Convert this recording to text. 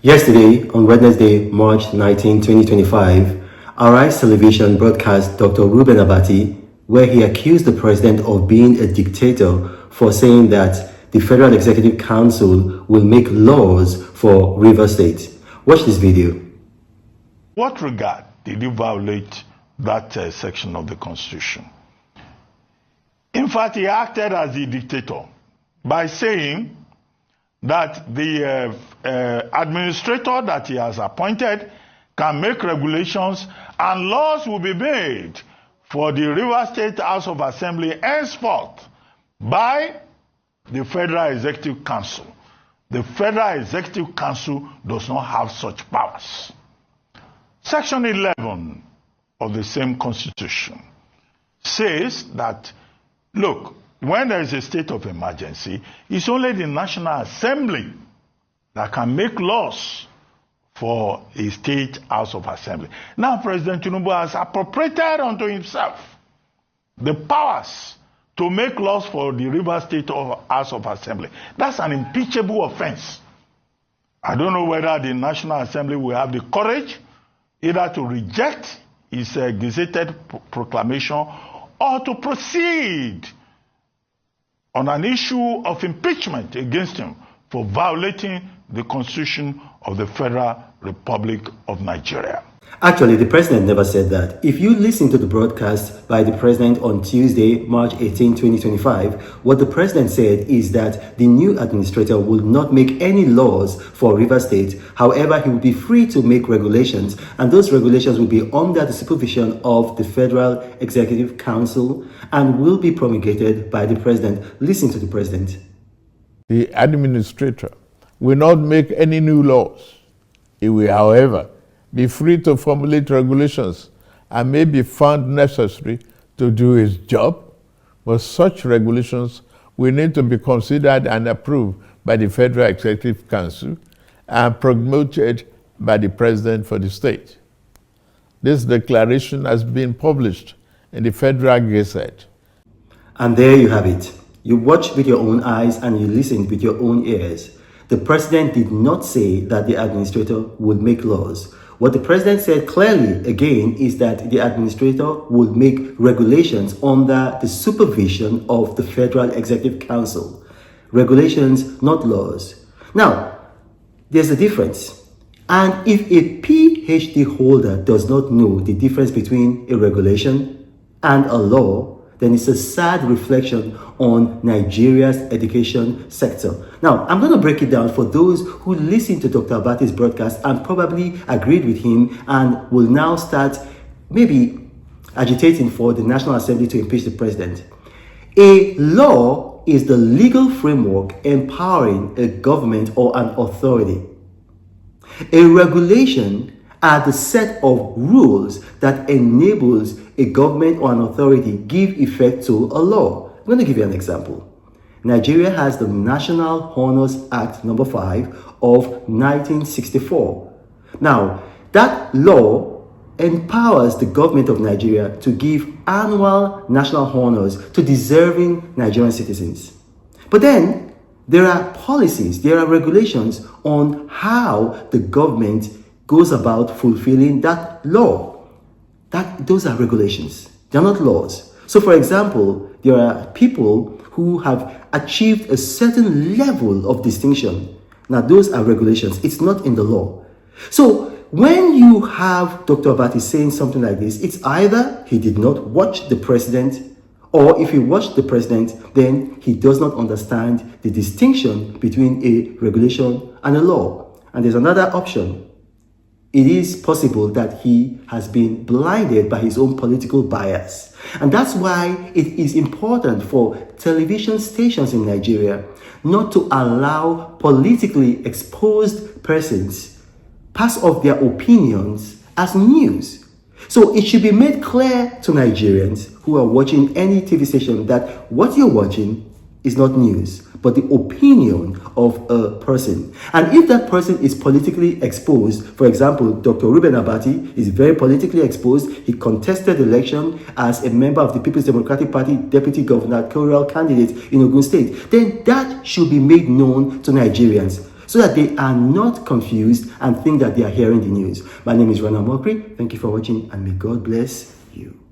Yesterday, on Wednesday, March 19, 2025, Arise Television broadcast Dr. Reuben Abati, where he accused the president of being a dictator for saying that the Federal Executive Council will make laws for Rivers State. Watch this video. What regard did you violate that section of the Constitution? In fact, he acted as the dictator by saying that the administrator that he has appointed can make regulations and laws will be made for the Rivers State House of Assembly henceforth by the Federal Executive Council. The Federal Executive Council does not have such powers. Section 11 of the same Constitution says that, look, when there is a state of emergency, it's only the National Assembly that can make laws for a state House of Assembly. Now, President Tinubu has appropriated unto himself the powers to make laws for the River State House of Assembly. That's an impeachable offense. I don't know whether the National Assembly will have the courage either to reject his gazetted proclamation or to proceed on an issue of impeachment against him for violating the Constitution of the Federal Republic of Nigeria. Actually, the president never said that. If you listen to the broadcast by the president on Tuesday, March 18, 2025, what the president said is that the new administrator will not make any laws for River State. However, he will be free to make regulations, and those regulations will be under the supervision of the Federal Executive Council and will be promulgated by the president. Listen to the president. The administrator will not make any new laws. He will, however, be free to formulate regulations and may be found necessary to do his job, but such regulations will need to be considered and approved by the Federal Executive Council and promoted by the President for the state. This declaration has been published in the Federal Gazette. And there you have it. You watched with your own eyes and you listened with your own ears. The president did not say that the administrator would make laws. What the president said clearly, again, is that the administrator would make regulations under the supervision of the Federal Executive Council. Regulations, not laws. Now, there's a difference. And if a PhD holder does not know the difference between a regulation and a law, then it's a sad reflection on Nigeria's education sector. Now, I'm going to break it down for those who listened to Dr. Abati's broadcast and probably agreed with him and will now start maybe agitating for the National Assembly to impeach the president. A law is the legal framework empowering a government or an authority. A regulation are the set of rules that enables a government or an authority give effect to a law. I'm going to give you an example. Nigeria has the National Honors Act number 5 of 1964. Now, that law empowers the government of Nigeria to give annual national honors to deserving Nigerian citizens. But then, there are policies, there are regulations on how the government goes about fulfilling that law. Those are regulations. They're not laws. So, for example, there are people who have achieved a certain level of distinction. Now, those are regulations. It's not in the law. So, when you have Dr. Abati saying something like this, it's either he did not watch the president, or if he watched the president, then he does not understand the distinction between a regulation and a law. And there's another option. It is possible that he has been blinded by his own political bias. And that's why it is important for television stations in Nigeria not to allow politically exposed persons pass off their opinions as news. So it should be made clear to Nigerians who are watching any TV station that what you're watching is not news, but the opinion of a person. And if that person is politically exposed, for example, Dr. Reuben Abati is very politically exposed. He contested the election as a member of the People's Democratic Party deputy gubernatorial candidate in Ogun State. Then that should be made known to Nigerians. so that they are not confused and think that they are hearing the news. My name is Ronald Mokri. Thank you for watching, and may God bless you.